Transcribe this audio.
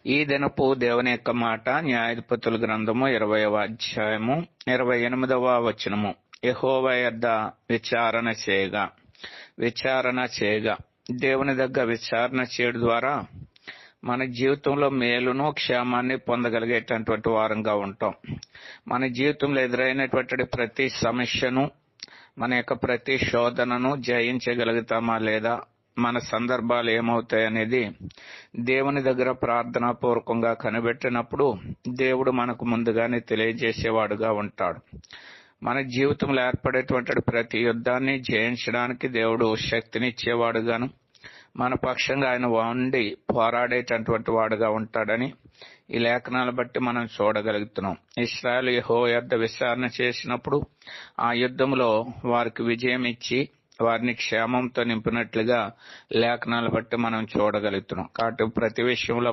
ఈ దినపు దేవుని యొక్క మాట న్యాయాధిపతుల గ్రంథము 20వ అధ్యాయము 28వ వచనము. యెహోవా యొద్ద విచారణ చేయగా దేవుని దగ్గర విచారణ చేయడం ద్వారా మన జీవితంలో మేలును క్షేమాన్ని పొందగలిగేటటువంటి వారంగా ఉంటాం. మన జీవితంలో ఎదురైనటువంటి ప్రతి సమస్యను, మన యొక్క ప్రతి శోధనను జయించగలుగుతామా లేదా, మన సందర్భాలు ఏమవుతాయనేది దేవుని దగ్గర ప్రార్థనాపూర్వకంగా కనిపెట్టినప్పుడు దేవుడు మనకు ముందుగానే తెలియజేసేవాడుగా ఉంటాడు. మన జీవితంలో ఏర్పడేటువంటి ప్రతి యుద్ధాన్ని జయించడానికి దేవుడు శక్తినిచ్చేవాడుగాను, మన పక్షంగా ఆయన వండి పోరాడేటటువంటి వాడుగా ఉంటాడని ఈ లేఖనాలు బట్టి మనం చూడగలుగుతున్నాం. ఇశ్రాయేలు యెహోవా యొద్ద విచారణ చేసినప్పుడు ఆ యుద్ధంలో వారికి విజయం ఇచ్చి వారిని క్షేమంతో నింపినట్లుగా లేఖనాలు బట్టి మనం చూడగలుగుతున్నాం. కాబట్టి ప్రతి విషయంలో